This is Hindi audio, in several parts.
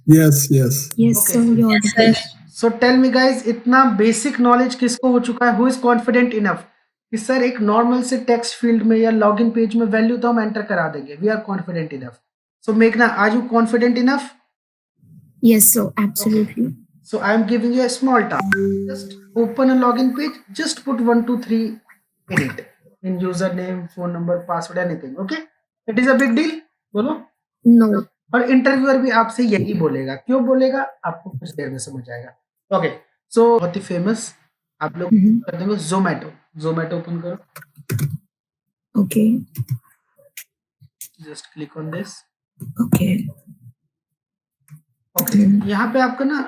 Yes, yes. Yes, Okay. sir, you're Yes, audible. sir. So tell me guys, इतना बेसिक नॉलेज किसको हो चुका है? हु इज कॉन्फिडेंट इनफ कि सर एक नॉर्मल से टेक्स्ट फील्ड में या लॉगिन पेज में वैल्यू तो हम एंटर करा देंगे. We are confident enough. So मेघना, are you confident enough? Yes, sir, absolutely. So I am giving you a small task. Just open a login page. Just put 1, 2, 3 in it. In username, phone number, password, anything. Okay? It is a big deal. बोलो. No. और इंटरव्यूअर भी आपसे यही बोलेगा. क्यों बोलेगा? आपको कुछ देर में समझ आएगा. ओके. सो बहुत ही फेमस आप लोग कर देंगे जोमेटो. जोमेटो ओपन करो. Okay. Just click on this. Okay. Okay. यहाँ पे आपका ना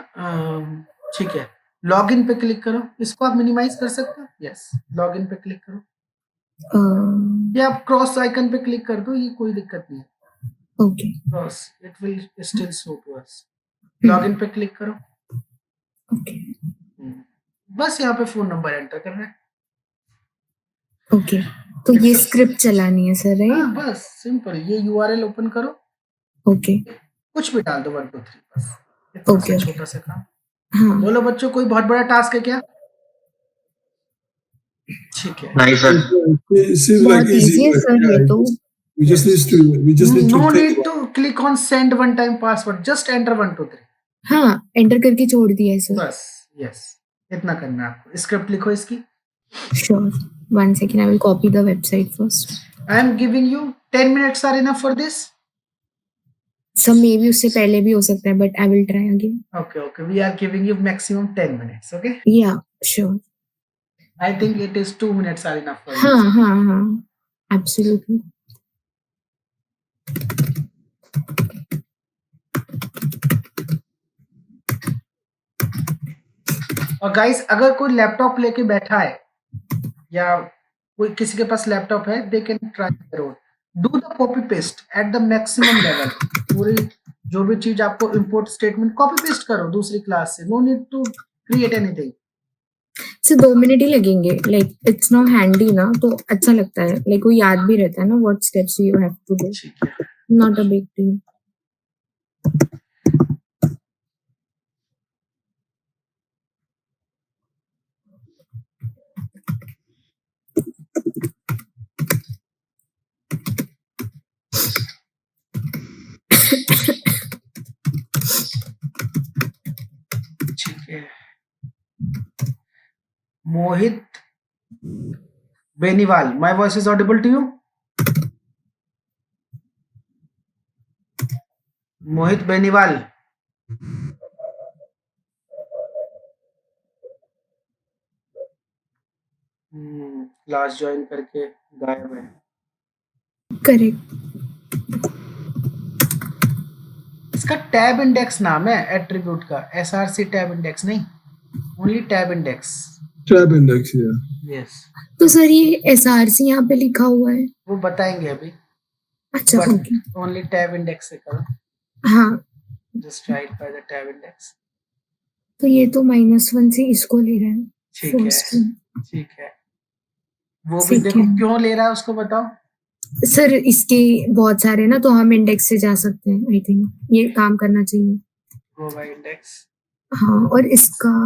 ठीक है, लॉगिन पे क्लिक करो. इसको आप मिनिमाइज कर सकते हो. यस, लॉगिन पे क्लिक करो. ये आप क्रॉस आइकन पे क्लिक कर दो, ये कोई दिक्कत नहीं है. Okay. Cross, it will still show to us. Login पे क्लिक करो. Okay. बस यहाँ पे फोन नंबर एंटर करना है. Okay. तो ये स्क्रिप्ट चलानी है सर, हाँ, राइट? बस सिंपल. ये यूआरएल ओपन करो. Okay. कुछ भी डाल दो, 1, 2, 3 बस. Okay. छोटा सा काम. हाँ. बोलो बच्चों, कोई बहुत बड़ा टास्क है क्या? ठीक है. नहीं सर. It seems बहुत like easy. easy है सर ये तो. We just need No to need click. to click on send one time password. Just enter 1, 2, 3. हाँ, एंटर करके छोड़ दिया है सर. बस. यस, इतना करना है आपको. स्क्रिप्ट लिखो इसकी. Sure. 1 second, I will copy the website first. I am giving you 10 minutes are enough for this. Sir मे भी उससे पहले भी हो सकता है, but I will try again. Okay. We are giving you maximum 10 minutes. Okay. Yeah, sure. I think it is 2 minutes are enough for you. हाँ. Absolutely. और गाइस, अगर कोई लैपटॉप लेके बैठा है या कोई किसी के पास लैपटॉप है, they can try their own. Do the copy paste at the maximum level. पूरी जो भी चीज आपको इंपोर्ट स्टेटमेंट कॉपी पेस्ट करो दूसरी क्लास से. No need to create anything. Sir 2 minute ही लगेंगे. लाइक इट्स नॉट हैंडी ना, तो अच्छा लगता है. लाइक वो याद भी रहता है ना what steps you have to do. ठीक है. Not a big deal. ठीक है. Mohit Beniwal, my voice is audible to you? Mohit Beniwal. Class join करके गायब है. करेक्ट. इसका टैब इंडेक्स नाम है एट्रीब्यूट का. एसआरसी टैब इंडेक्स नहीं, only tab index. Tab index, yeah. Yes. तो सर ये एसआरसी यहाँ पे लिखा हुआ है. वो बताएंगे अभी. अच्छा, ओके. ओनली टैब इंडेक्स से करो. हाँ, just right by the tab index. तो ये तो -1 से इसको ले रहा है. ठीक है. First one. ठीक है. वो भी देखो Second. क्यों ले रहा है, उसको बताओ. सर इसके बहुत सारे ना, तो हम इंडेक्स से जा सकते हैं. आई थिंक ये काम करना चाहिए. गो बाय इंडेक्स. हाँ, और इसका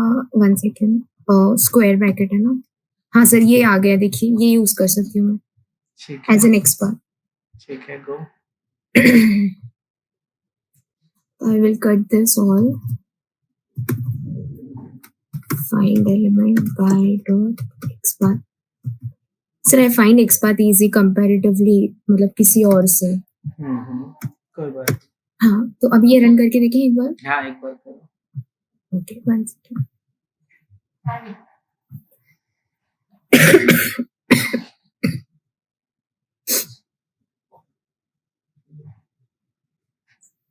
1 सेकेंड, स्क्वायर ब्रैकेट है ना. हाँ सर, ये आ गया. देखिए, ये यूज कर सकती हूँ मैं ठीक है. As an expert. ठीक है. गो. I will cut this all. Find element by dot xpath. Sir, I find xpath easy comparatively, मतलब किसी और से. कोई बात. हाँ, तो अब ये रन करके देखें एक बार. हाँ, एक बार करो. Okay, 1 second.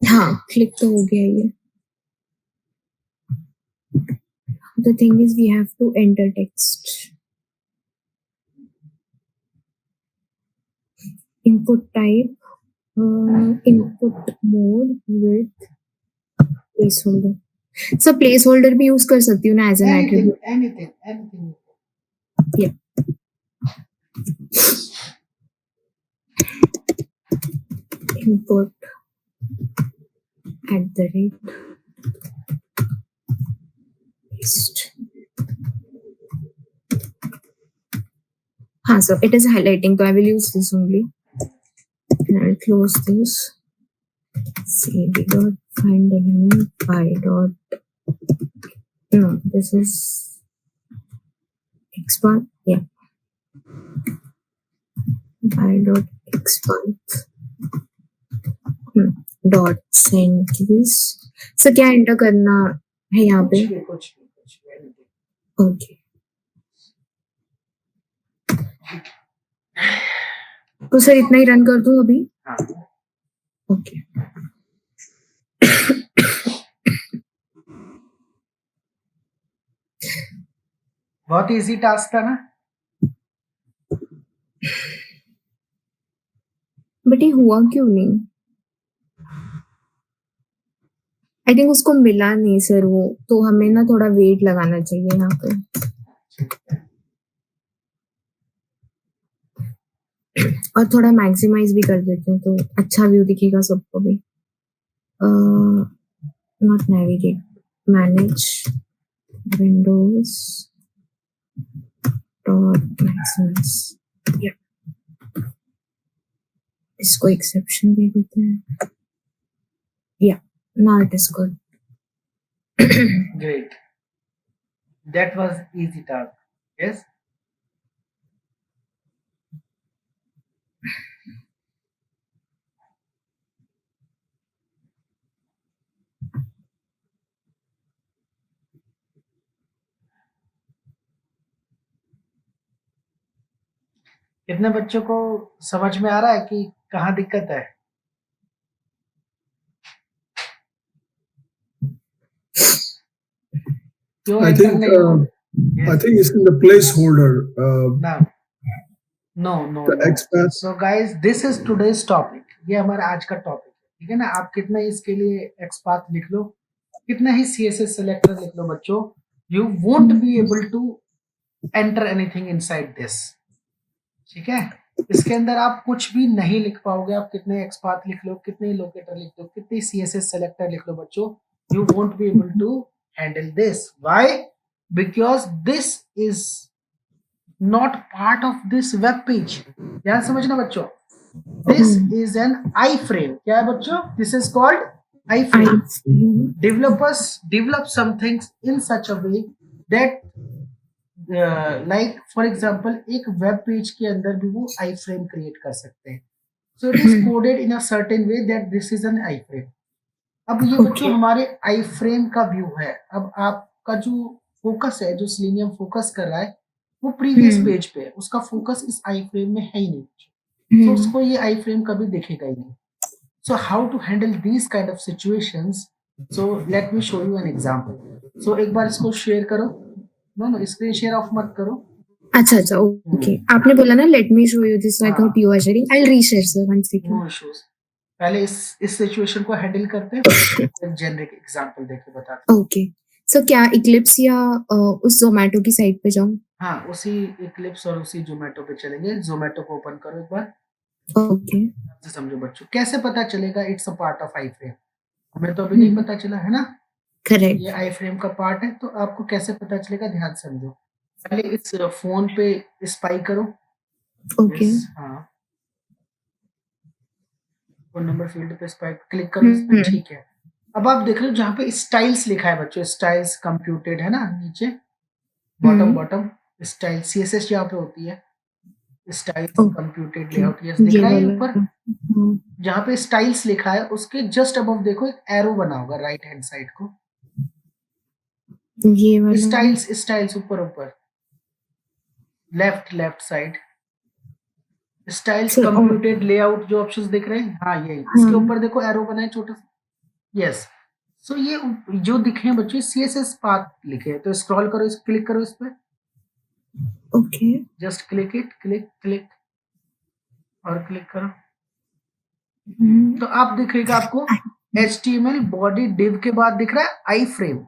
हाँ, क्लिक तो हो गया ये. The thing is, we have to enter text. Input type, input mode with placeholder. So placeholder भी use कर सकती हूँ ना as an attribute. Anything. Yeah. Input @ हाँ, so it is highlighting, so I will use this only. And I'll close this. cd dot find element pi dot, no, this is xpath, yeah, pi dot xpath dot send keys. So क्या एंटर करना है यहाँ पे? कुछ भी ओके, तो सर इतना ही रन कर दूं अभी? हाँ ओके, बहुत इजी टास्क था ना। बट ये हुआ क्यों नहीं? आई थिंक उसको मिला नहीं सर वो, तो हमें ना थोड़ा वेट लगाना चाहिए यहाँ पे। और थोड़ा मैक्सिमाइज भी कर देते हैं तो अच्छा व्यू दिखेगा सबको भी। Not navigate, manage windows dot maximize, इसको एक्सेप्शन दे देते हैं। या now it is good. Great. That was easy task. Yes. कितने बच्चों को समझ में आ रहा है कि कहाँ दिक्कत है? क्यों I enter think नहीं हो? I think it's in the placeholder. No. The XPath. So guys, this is today's topic. ये हमारा आज का टॉपिक है, ठीक है ना। आप कितना ही इसके लिए XPath लिख लो, कितना ही CSS selector लिख लो बच्चों, you won't be able to enter anything inside this, ठीक है। इसके अंदर आप कुछ भी नहीं लिख पाओगे। आप कितने XPath लिख लो, कितने लोकेटर लिख लो, कितनी CSS selector लिख लो बच्चों, you won't be able to handle this. Why? Because this is not part of this web page. ध्यान समझना बच्चों, this is an iframe. क्या है बच्चों? This is called iframe. Developers develop some things in such a way that like for example एक वेब पेज के अंदर भी वो iframe क्रिएट कर सकते हैं. So it is coded in a certain way that this is an iframe. अब ये बच्चों हमारे iframe का व्यू है। अब आपका जो फोकस है, जो सेलेनियम फोकस कर रहा है, वो प्रीवियस पेज पे है, उसका फोकस इस iframe में है ही नहीं, तो उसको ये iframe कभी दिखेगा ही नहीं। So how to handle these kind of situations? So let me show you an example. So एक बार इसको शेयर करो। नो स्क्रीन शेयर ऑफ मत करो। अच्छा ओके, आपने बोला ना let me show you this, I thought you are sharing. I will reshare sir, one second. No issues. पहले इस सिचुएशन को हैंडल करते हैं, फिर जेनरिक एग्जांपल देके बताते हैं। ओके, सो क्या इक्लिप्स या उस जोमेटो की साइट पे जाऊं? हाँ, उसी इक्लिप्स और उसी जोमेटो पे चलेंगे। जोमेटो को ओपन करो एक बार। ओके, समझो बच्चों, कैसे पता चलेगा it's a part of iframe? हमें तो अभी नहीं पता चला है ना। करेक्ट, ये iframe का पार्ट है, तो आपको कैसे पता चलेगा, ध्यान समझो। पहले इस फोन पे स्पाई करो। ओके, हाँ, फोन नंबर फील्ड पे स्पाई क्लिक करो इस पे, ठीक है। अब आप देख रहे हो जहाँ पे स्टाइल्स लिखा है बच्चों, स्टाइल्स कंप्यूटेड है ना, नीचे बॉटम स्टाइल CSS यहाँ पे होती है, स्टाइल्स कंप्यूटेड लेआउट, यस दिख रहा है ऊपर। जहाँ पे स्टाइल्स लिखा है उसके जस्ट अबव देखो एक एरो बना होगा राइट हैंड साइड को, ये वाला स्टाइल्स ऊपर left side, styles computed layout जो ऑप्शंस दिख रहे हैं, हाँ यही। इसके ऊपर देखो एरो बना है छोटा सा, यस। सो ये जो दिखे हैं बच्चे CSS पाथ लिखे हैं, तो स्क्रॉल करो, क्लिक करो इस पे। Okay, just click it, click और क्लिक करो, तो आप दिखेगा आपको HTML बॉडी डिव के बाद दिख रहा है iframe।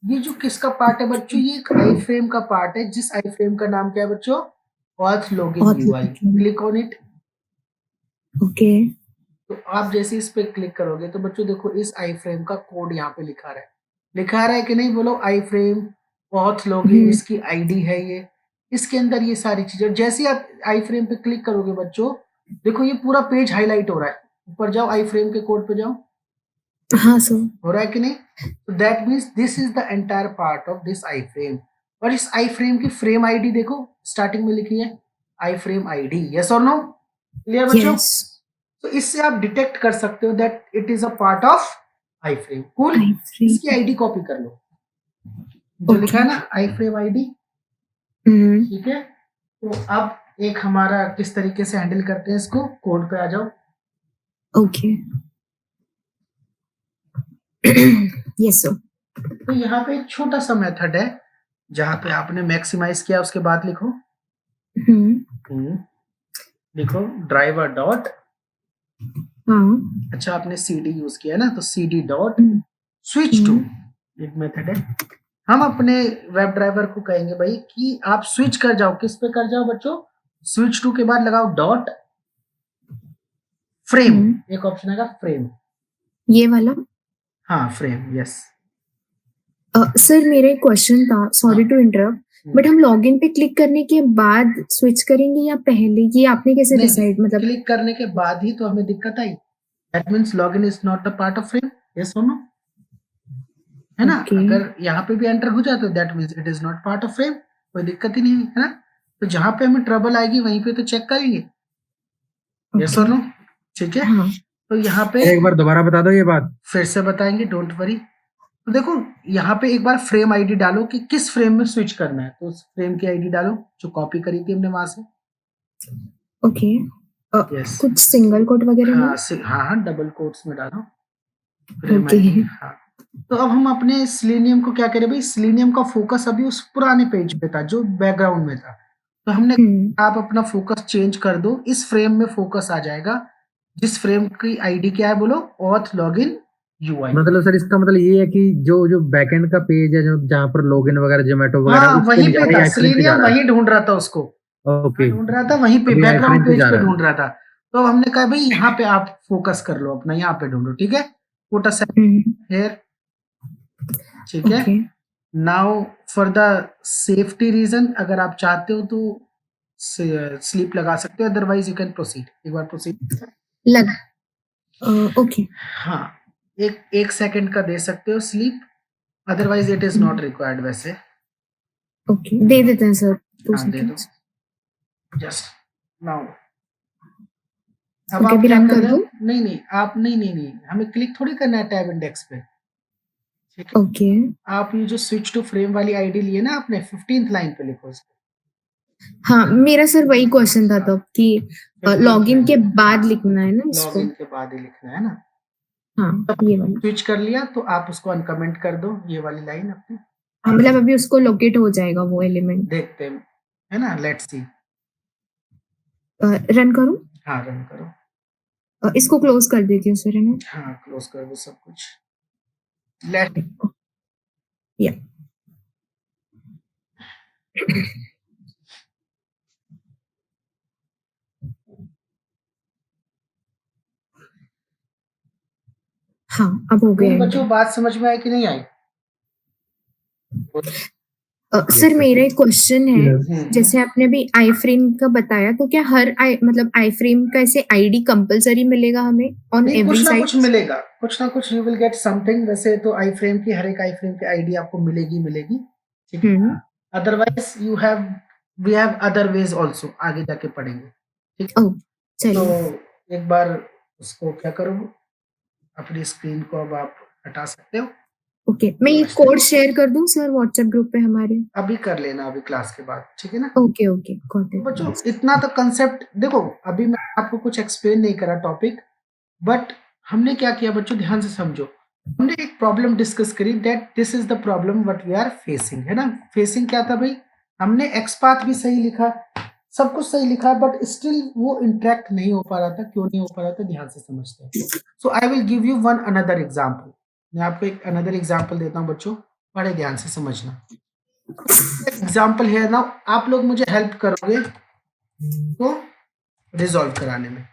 ये जो किसका पार्ट है बच्चों? ये एक iframe का पार्ट है, जिस iframe का नाम क्या है बच्चों? Auth Login UI। Click on it. Okay, तो आप जैसे इस पे क्लिक करोगे तो बच्चों देखो इस iframe का कोड यहाँ पे लिखा रहा है कि नहीं? बोलो iframe auth login, इसकी ID है ये, इसके अंदर ये सारी चीजें, जैसे ही आप आई फ्रेम पे क्लिक करोगे बच्चों, देखो ये पूरा पेज हाईलाइट हो रहा है। ऊपर जाओ, आई फ्रेम के कोड पे जाओ, हाँ सर। हो रहा है कि नहीं? तो that means this is the entire part of this I frame. और इस आई फ्रेम की फ्रेम आईडी देखो, स्टार्टिंग में लिखी है आई फ्रेम आईडी। यस और नो? क्लियर बच्चों? यस। तो इससे आप डिटेक्ट कर सकते हो that it is a part of I frame. Cool. iframe। इसकी आईडी कॉपी कर लो, जो Okay। लिखा है ना आई फ्रेम आईडी, हम्म। ठीक है? तो अब एक हमारा किस तरीके से हैंडल करते हैं इसको, कोड पे आ जाओ। ओके। Yes sir. तो यहाँ पे एक छोटा सा मेथड है जहाँ पे आपने मैक्सिमाइज किया, उसके बाद लिखो लिखो ड्राइवर डॉट, हाँ। अच्छा आपने cd यूज किया ना, तो cd dot hmm. Switch to, एक मेथड है। हम अपने वेब ड्राइवर को कहेंगे भाई कि आप स्विच कर जाओ, किस पे कर जाओ बच्चों? स्विच टू के बाद लगाओ डॉट फ्रेम, एक ऑप्शन आएगा फ्रेम, ये वाला। हाँ फ्रेम, यस। सर मेरा एक क्वेश्चन था, सॉरी टू इंटरप्ट, बट हम लॉगिन पे क्लिक करने के बाद स्विच करेंगे या पहले, ये आपने कैसे नहीं, डिसाइड, मतलब? क्लिक करने के बाद ही तो हमें दिक्कत आई। That means login is not a part of frame. Yes और नो? है ना? Okay। अगर यहाँ पे भी एंटर हो जाए तो that means it is not part of frame, कोई दिक्कत ही नहीं है ना? तो जहां पे हमें ट्रबल आएगी वहीं पे तो चेक करेंगे। यस और नो? ठीक है। हाँ। तो यहाँ पे एक बार दोबारा बता दो ये बात। फिर से बताएंगे, डोंट वरी। तो देखो यहाँ पे एक बार फ्रेम आईडी डालो कि किस फ्रेम में स्विच करना है, तो उस फ्रेम की आईडी डालो जो कॉपी करी थी हमने वहां से। ओके। Yes। कुछ सिंगल कोट वगैरह हाँ नहीं? हाँ, डबल कोट्स में डालो फ्रेम ओके। आईडी। हाँ, तो अब हम अपने सेलेनियम को क्या करें भाई, सेलेनियम का फोकस अभी उस पुराने पेज पे था जो बैकग्राउंड में था, तो हमने आप अपना फोकस चेंज कर दो, इस फ्रेम में फोकस आ जाएगा जिस फ्रेम की आईडी क्या है बोलो, ऑथ लॉगिन यूआई। मतलब सर इसका मतलब ये है कि जो जो बैकएंड का पेज है, जो जहाँ पर लॉगिन वगैरह जोमेटो वगैरह, हाँ उस वहीं नहीं पे जा रहा, था ये iframe पे जा सेलेनियम, रहा है। वहीं ढूंढ रहा था उसको, ओके, ढूंढ रहा था वहीं पे अभी बैकग्राउंड iframe पे पेज जा पे रहा है। ढूंढ रहा था। तो हमने कहा भाई यहाँ पे आप फोकस कर लो अपना, यहाँ पे ढूंढो, ठीक है? पुट अ हियर, ठीक है? Okay. Now for the safety reason, अगर आप चाहते हो तो स्लीप लगा सकते हो, अदरवाइज यू कैन प्रोसीड। एक बार प्रोसीड लग। ओके। हाँ, एक सेकंड का दे सकते हो sleep, otherwise it is not required. वैसे ओके, दे देते हैं सर। हाँ दे दो, जस्ट नाउ। अब ओके, आप अभी क्या रन कर कर रहे हो? दूं? नहीं नहीं, आप नहीं, हमें क्लिक थोड़ी करना है टैब इंडेक्स पे, ठीक है? ओके। आप ये जो स्विच टू फ्रेम वाली आईडी ली है ना आपने, 15th लाइन पे लिखो इसको। हाँ, मेरा सर वही क्वेश्चन था तब कि लॉगिन के बाद लिखना है ना इसको? लॉगिन के बाद ही लिखना है ना? हाँ, ये वाला। स्विच कर लिया तो आप उसको अनकमेंट कर दो, ये वाली लाइन अपनी। हाँ, मतलब अभी उसको लोकेट हो जाएगा वो एलिमेंट। देखते हैं, है ना? Let's see. रन करूं? हाँ रन करो। इसको क्लोज कर देती हूँ सर, है ना? हाँ क्लोज कर दो सब कुछ। लेट या हाँ, अब हो गया है। बच्चों बात समझ में आई कि नहीं आई? सर मेरा एक क्वेश्चन है, Yes। जैसे आपने अभी आई फ्रेम का बताया, तो क्या हर मतलब आई फ्रेम का ऐसे आईडी कंपलसरी मिलेगा हमें ऑन नहीं, एवरी कुछ ना साइट? कुछ मिलेगा, कुछ ना कुछ यू विल गेट समथिंग। वैसे तो आई फ्रेम की, हर एक आई फ्रेम की आईडी आपको मिलेगी, ठीक है? Otherwise we have other ways also, आगे जाके पढ़ेंगे, ठीक है? ओह, चलिए। तो एक बार उसको क्या करो, अपनी स्क्रीन को अब आप हटा सकते हो। ओके, मैं ये कोड शेयर कर दूं सर व्हाट्सएप ग्रुप पे हमारे? अभी कर लेना, अभी क्लास के बाद, ठीक है ना? ओके ओके, गॉट तो इट। बच्चों इतना तो कंसेप्ट देखो, अभी मैं आपको कुछ एक्सप्लेन नहीं करा टॉपिक, बट हमने क्या किया बच्चों, ध्यान से समझो। हमने एक प्रॉब्लम डिस्कस करी, that this is the problem what we are facing, है ना? फेसिंग क्या था भाई, हमने एक्सपाथ भी सही लिखा, सब कुछ सही लिखा, बट स्टिल वो इंटरेक्ट नहीं हो पा रहा था। क्यों नहीं हो पा रहा था, ध्यान से समझते हैं। So I will give you one another example. मैं आपको एक अनदर एग्जाम्पल देता हूँ बच्चों, बड़े ध्यान से समझना। एग्जाम्पल है ना, आप लोग मुझे हेल्प करोगे तो रिजॉल्व कराने में।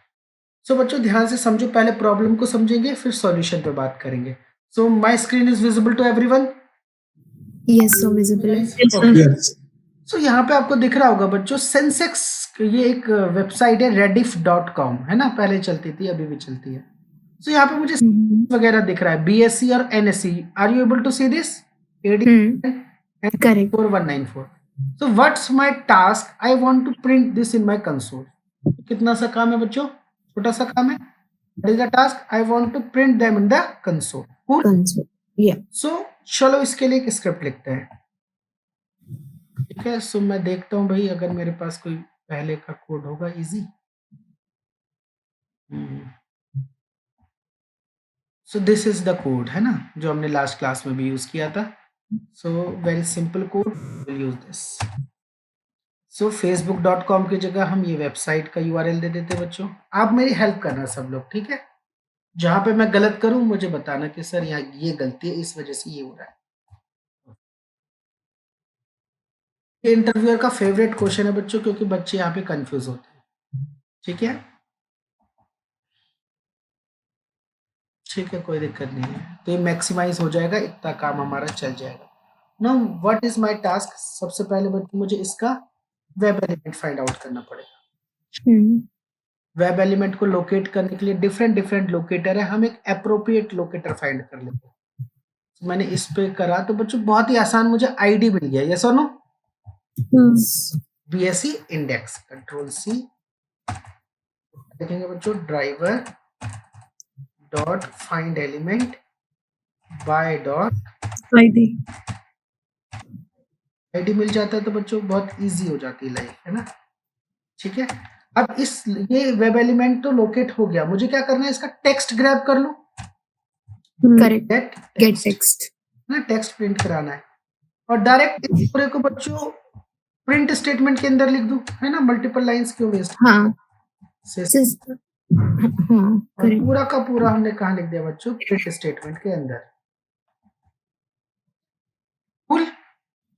सो बच्चों ध्यान से समझो, पहले प्रॉब्लम को समझेंगे फिर सॉल्यूशन पे बात करेंगे। So my screen is visible to everyone? Yes sir, visible है। Yes। सो यहाँ पे आपको दिख रहा होगा बच्चों सेंसेक्स, ये एक वेबसाइट है rediff.com, है ना, पहले चलती थी अभी भी चलती है। सो यहाँ पे मुझे वगैरह दिख रहा है BSc और NSc। Are you able to see this? Correct. 4194। So what's my task? I want to print this in my console. कितना सा काम है बच्चों? छोटा सा काम है। What is the task? I want to print them in the console. Cool? Console. Yeah. So चलो इसके लिए एक स्क्रिप्ट लिखते हैं। ठीक है, सो मैं देखता हूँ भाई अगर मेरे पास कोई पहले का कोड होगा easy. So this is the code, है ना, जो हमने लास्ट क्लास में भी यूज किया था। So very simple code, will use this. So facebook.com की जगह हम ये वेबसाइट का URL दे देते बच्चों। आप मेरी हेल्प करना सब लोग, ठीक है? जहां पे मैं गलत करूं मुझे बताना कि सर यहाँ ये गलती है, इस वजह से ये हो रहा है। ये इंटरव्यूअर का फेवरेट क्वेश्चन है बच्चों, क्योंकि बच्चे यहाँ पे कंफ्यूज होते हैं। ठीक है, ठीक है, कोई दिक्कत नहीं है। तो ये मैक्सिमाइज हो जाएगा, इतना काम हमारा चल जाएगा। Now what is my task? सबसे पहले बच्चों मुझे इसका वेब एलिमेंट फाइंड आउट करना पड़ेगा। वेब एलिमेंट को लोकेट करने के लिए डिफरेंट लोकेटर है, हम एक एप्रोप्रिएट लोकेटर फाइंड कर लेते हैं। तो मैंने इस पे करा तो बच्चों बहुत ही आसान मुझे आईडी मिल गया। यस और नो? BSc इंडेक्स, Ctrl+C, देखेंगे बच्चों driver dot find element by dot ID मिल जाता है तो बच्चों बहुत इजी हो जाती है लाइफ, है ना? ठीक है, अब ये वेब एलिमेंट तो लोकेट हो गया, मुझे क्या करना है, इसका टेक्स्ट ग्रैब कर लो। Correct. Get text. ना टेक्स्ट प्रिंट कराना है और डायरेक्ट इस पूरे को बच्चों प्रिंट स्टेटमेंट के अंदर लिख दूं, है ना? मल्टीपल लाइंस क्यों वेस्ट? हाँ। और पूरा का पूरा हमने कहाँ लिख दिया बच्चों? प्रिंट स्टेटमेंट के अंदर। कूल,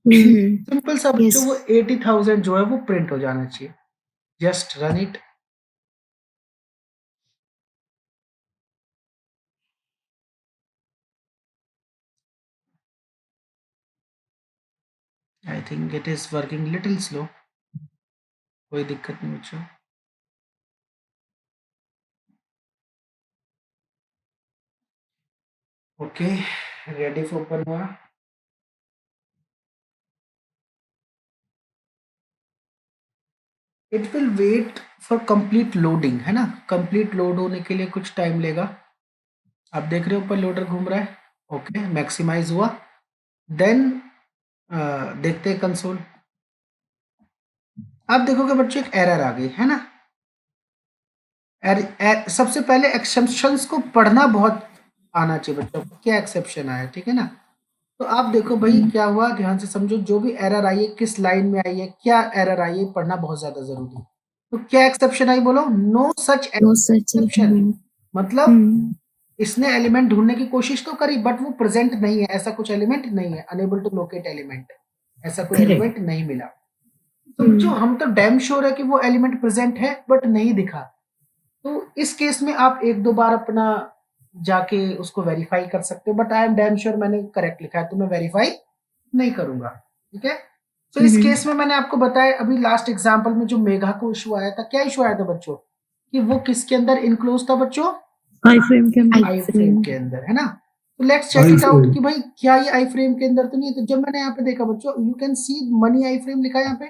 सिंपल सा बच्चों। वो 80,000 जो है वो प्रिंट हो जाना चाहिए। Just run it. I think it is working little slow, कोई दिक्कत नहीं बच्चों। ओके, रेडी फॉर ओपन हुआ। It will wait for complete loading, है ना? कंप्लीट लोड होने के लिए कुछ टाइम लेगा। आप देख रहे हो ऊपर लोडर घूम रहा है। ओके, मैक्सिमाइज हुआ। देन देखते हैं कंसोल। आप देखोगे बच्चों एक एरर आ गई, है ना? सबसे पहले एक्सेप्शंस को पढ़ना बहुत आना चाहिए बच्चों को, क्या एक्सेप्शन आया, ठीक है ना? तो आप देखो भाई क्या हुआ, ध्यान से समझो। जो भी एरर आई है, किस लाइन में आई है, क्या एरर आई है, पढ़ना बहुत ज्यादा जरूरी है। तो क्या एक्सेप्शन आई बोलो? No such exception. मतलब इसने एलिमेंट ढूंढने की कोशिश तो करी बट वो प्रेजेंट नहीं है, ऐसा कुछ एलिमेंट नहीं है। अनेबल टू लोकेट एलिमेंट, ऐसा कोई एलिमेंट नहीं मिला। तो जो हम तो डैम श्योर है कि वो एलिमेंट प्रेजेंट है बट नहीं दिखा। तो इस केस में आप एक दो बार अपना जाके उसको वेरीफाई कर सकते हो, but I am damn sure मैंने करेक्ट लिखा है तो मैं वेरीफाई नहीं करूंगा। ठीक है, तो इस केस में मैंने आपको बताया अभी लास्ट एग्जांपल में जो मेघा को इशू आया था, क्या इशू आया था बच्चों? कि वो किसके अंदर इनक्लोज था बच्चों? आई फ्रेम के अंदर, है ना? तो लेट्स चेक इट आउट कि भाई क्या ये आई फ्रेम के अंदर तो नहीं है। तो जब मैंने यहाँ पे देखा बच्चों, you can see money iframe लिखा है यहाँ पे।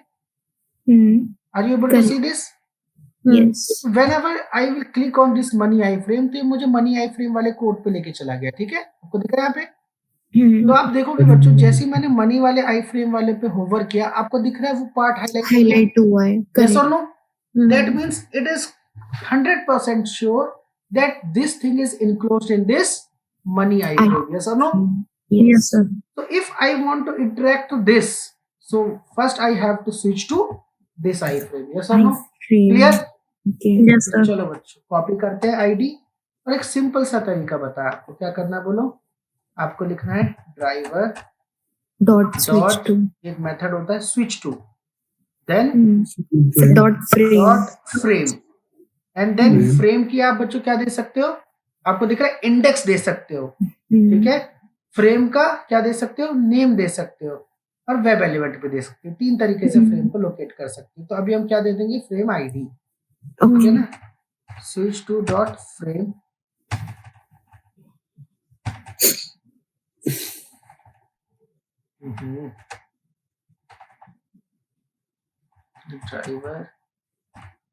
Are you able to see this? Yes. Whenever I will click on this money iframe, तो ये मुझे money iframe वाले कोड पे लेके चला गया। ठीक है, आपको दिख रहा है यहाँ पे? तो आप देखोगे बच्चों, जैसे ही मैंने मनी वाले iframe वाले पे होवर किया, आपको दिख रहा है वो पार्ट हाईलाइट हुआ है। Yes or no? That means it is 100% sure that this thing is enclosed in this money iframe. Yes or no? Yes, sir. So if I want to interact to this, so first I have to switch to this iframe. Yes or no? Clear? Yes, sir. चलो बच्चों कॉपी करते हैं आईडी और एक सिंपल सा तरीका बताया आपको। क्या करना बोलो? आपको लिखना है ड्राइवर Dot switch to. एक मेथड होता है switch to, then Dot frame. And then frame की आप बच्चों क्या दे सकते हो? आपको दिख रहा है इंडेक्स दे सकते हो। ठीक है, फ्रेम का क्या दे सकते हो? नेम दे सकते हो। और वेब एलिमेंट पे दे सकते हो। 3 तरीके से फ्रेम को लोकेट कर सकते हो। तो अभी हम क्या दे देंगे, फ्रेम आईडी, ठीक है Okay. ना, switch to dot frame driver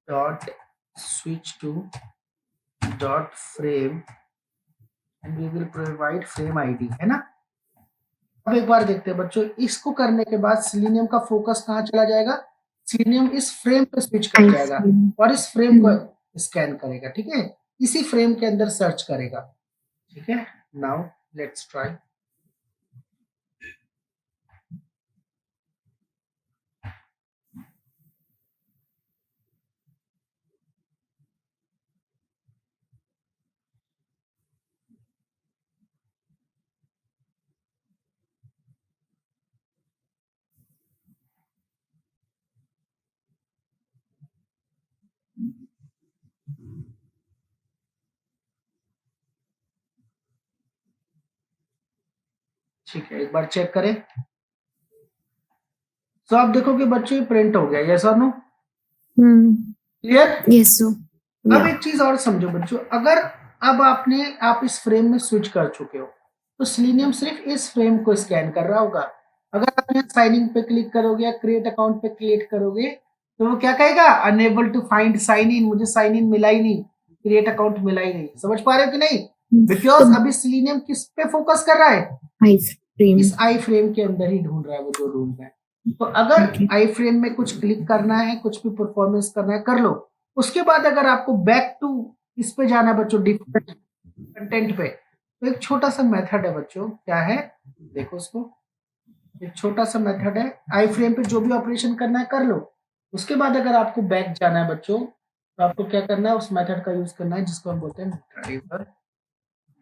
dot switch to dot frame and we will provide frame ID, है ना। अब एक बार देखते हैं बच्चों, इसको करने के बाद सेलेनियम का फोकस कहाँ चला जाएगा, सेलेनियम इस फ्रेम पे स्विच कर जाएगा iFrame. और इस फ्रेम को स्कैन करेगा, ठीक है, इसी फ्रेम के अंदर सर्च करेगा, ठीक है। Now let's try. ठीक है, एक बार चेक करें। तो आप देखोगे बच्चों ये प्रिंट हो गया, यस और नो, क्लियर। Yes, so अब yeah. एक चीज और समझो बच्चों, अगर अब आप इस फ्रेम में स्विच कर चुके हो तो सेलेनियम सिर्फ इस फ्रेम को स्कैन कर रहा होगा। अगर आप यहाँ साइन इन पे क्लिक करोगे या क्रिएट अकाउंट पे क्लिक करोगे तो वो क्या कहेगा, unable to find sign in, मुझे साइन इन मिला ही नहीं, क्रिएट अकाउंट मिला ही नहीं। समझ पा रहे हो कि नहीं, बिकॉज अभी सेलेनियम किस पे फोकस कर रहा है, iFrame. इस आई फ्रेम के अंदर ही ढूंढ रहा है वो जो ढूंढ रहा है। तो अगर Okay. आई फ्रेम में कुछ क्लिक करना है, कुछ भी परफॉर्मेंस करना है, कर लो। उसके बाद अगर आपको बैक टू इस पे जाना है बच्चों, डिफरेंट कंटेंट पे, तो एक छोटा सा मेथड है बच्चों, क्या है देखो उसको, एक छोटा सा मेथड है, आई फ्रेम पे जो भी ऑपरेशन करना है कर लो। उसके बाद अगर आपको बैक जाना है बच्चों, तो आपको क्या करना है, उस मेथड का यूज करना है जिसको हम बोलते हैं driver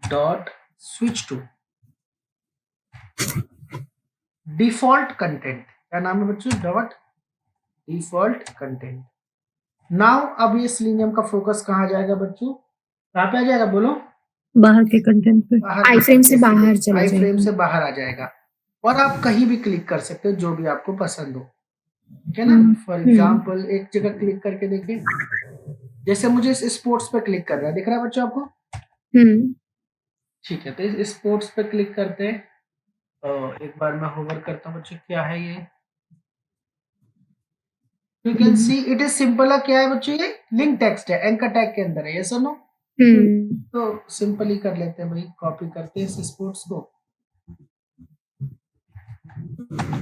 dot switch to default content. क्या नाम है बच्चों, डॉट डिफॉल्ट कंटेंट। नाउ अब ये सेलेनियम का फोकस कहाँ जाएगा बच्चों, कहाँ पे आ जाएगा बोलो, बाहर के कंटेंट पे, iFrame से बाहर चला आई फ्रेम जाएगा. से बाहर आ जाएगा और आप कहीं भी क्लिक कर सकते हो जो भी आपको पसंद हो, ठीक है ना। फॉर एग्जाम्पल एक जगह क्लिक करके देखिए, जैसे मुझे इस स्पोर्ट्स पे क्लिक कर रहा है, दिख रहा है बच्चों आपको, ठीक है। तो इस स्पोर्ट्स पे क्लिक करते हैं, एक बार मैं होवर करता हूँ बच्चों, क्या है ये, you can see it is simple. क्या है बच्चों, ये लिंक टेक्स्ट है, एंकर टैग के अंदर है, यस और नो। तो सिंपल ही कर लेते हैं भाई, कॉपी करते हैं इस स्पोर्ट्स को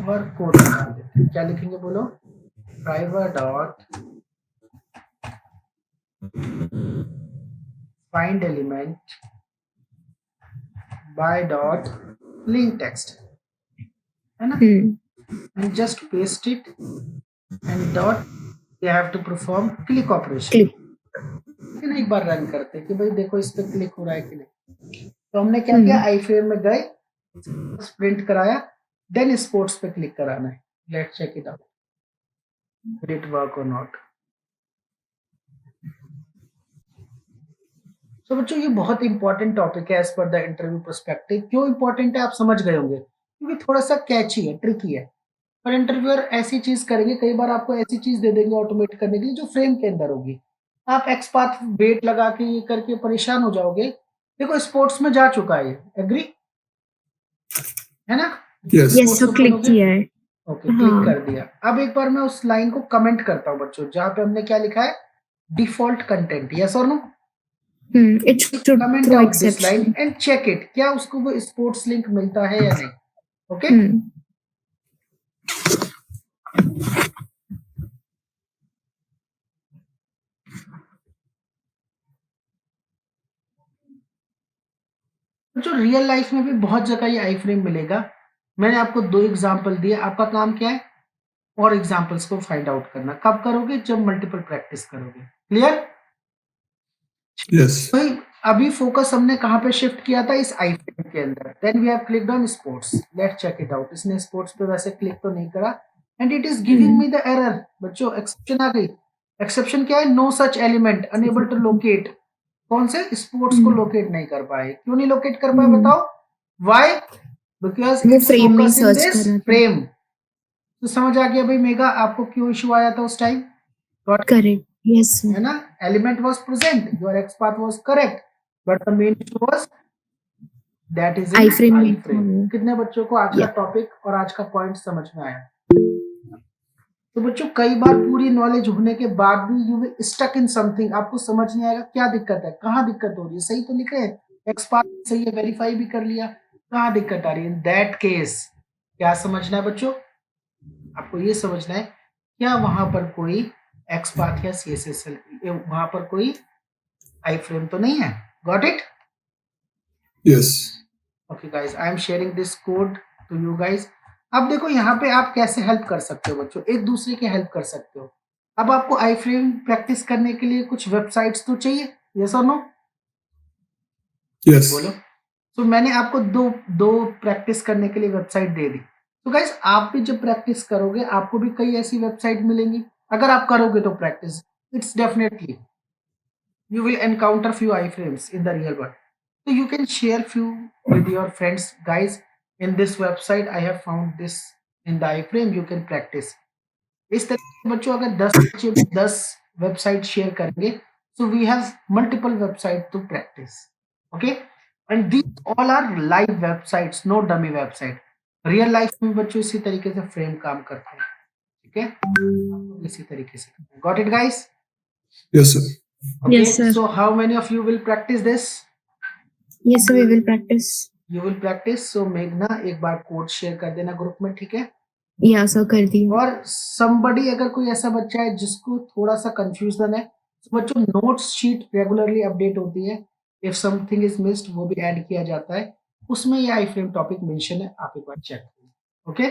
और कोड डाल देते हैं। क्या लिखेंगे बोलो, driver dot find element by dot link text, है ना, and just paste it and dot you have to perform click operation. लेकिन एक बार रन करते हैं कि भाई देखो इस पे क्लिक हो रहा है कि नहीं। तो हमने क्या किया, आई फ्रेम में गए, प्रिंट कराया, देन स्पोर्ट्स पे क्लिक कराना है। Let's check it out, will it work और नॉट। तो बच्चों ये बहुत इंपॉर्टेंट टॉपिक है as per the interview perspective. क्यों इंपॉर्टेंट है आप समझ गए होंगे, क्योंकि थोड़ा सा कैची है, ट्रिकी है। पर इंटरव्यूअर ऐसी चीज करेंगे, कई बार आपको ऐसी चीज दे देंगे ऑटोमेट करने के लिए जो फ्रेम के अंदर होगी, आप एक्सपाथ वेट लगा के ये करके परेशान हो जाओगे। देखो स्पोर्ट्स में जा चुका है, एग्री है ना, Yes. Yes, so click किया है. ओके क्लिक कर दिया। अब एक बार मैं उस लाइन को कमेंट करता हूँ बच्चों, जहाँ पे हमने क्या लिखा है, डिफॉल्ट कंटेंट, यस और no. It should comment throw out this exception. Line and check it, क्या उसको वो स्पोर्ट्स लिंक मिलता है या नहीं। ओके जो रियल लाइफ में भी बहुत जगह ये आई फ्रेम मिलेगा। मैंने आपको 2 एग्जांपल दिए, आपका काम क्या है, और एग्जांपल्स को फाइंड आउट करना। कब करोगे, जब मल्टीपल प्रैक्टिस करोगे, क्लियर। Yes. भाई अभी फोकस हमने कहाँ पे शिफ्ट किया था, इस आई फ्रेम के अंदर। Then we have clicked on sports, let's check it out. इसने स्पोर्ट्स पे वैसे क्लिक तो नहीं करा and it is giving me the error. बच्चों एक्सेप्शन आ गई। एक्सेप्शन क्या है, no such element unable to locate. कौन से, स्पोर्ट्स को लोकेट नहीं कर पाए। क्यों नहीं लोकेट कर पाए बताओ, व्हाई, बिकॉज वो इट्स फ्रेम में फोकस इन सर्च दिस कर रहा था. फ्रेम। तो समझ आ गया भाई मेगा, आपको क्यों इशू आया था उस टाइम, Correct. Yes, sir. है ना? Element was present, your x path was correct, but the main issue was that is in iframe आई नहीं फ्रेम। था। कितने बच्चों को आज का Yeah. टॉपिक और आज का पॉइंट समझ में आया? तो बच्चों कई बार पूरी नॉलेज होने के बाद भी you will stuck in something, आपको समझ नहीं आएगा क्या दिक्कत है, कहाँ दिक्कत हो रही है। सही तो लिख रहे हैं, एक्स पाथ सही है, वेरीफाई भी कर लिया, कहाँ दिक्कत आ रही है? इन दैट केस क्या समझना है बच्चों? आपको ये समझना है क्या वहां पर कोई एक्स पाथ या CSSL वहां पर कोई आई फ्रेम तो नहीं है। Got it? Yes. Okay guys, I am sharing this code to you guys. अब देखो यहाँ पे आप कैसे हेल्प कर सकते हो बच्चों, एक दूसरे की हेल्प कर सकते हो। अब आपको आई फ्रेम प्रैक्टिस करने के लिए कुछ वेबसाइट्स तो चाहिए, यस और नो? Yes. बोलो। तो मैंने आपको दो प्रैक्टिस करने के लिए वेबसाइट दे दी। तो गाइस आप भी जब प्रैक्टिस करोगे आपको भी कई ऐसी वेबसाइट मिलेंगी। अगर आप करोगे तो practice, it's definitely you will encounter few iframes in the real world. So you can share few with your friends. Guys, in this website I have found this in the iframe, you can practice. इस तरह से बच्चों अगर 10 बच्चे 10 वेबसाइट शेयर करेंगे, so we have multiple website to practice. Okay, and these all are live websites, no dummy website. Real life में बच्चों इसी तरीके से फ्रेम काम करते हैं, ठीक है, इसी तरीके से। Got it guys? Yes, sir. Okay, Yes, sir. so how many of you will practice this? Yes, sir. We will practice. You will practice. So मेघना एक बार कोड शेयर कर देना ग्रुप में, ठीक है? Yeah, sir. कर दी। और somebody अगर कोई ऐसा बच्चा है जिसको थोड़ा सा कंफ्यूजन है, तो बच्चों नोट्स शीट रेगुलरली अपडेट होती है, इफ समथिंग इज मिस्ड वो भी ऐड किया जाता है, उसमें ये आई फ्रेम टॉपिक मेंशन है, आप एक बार चेक करिए। ओके,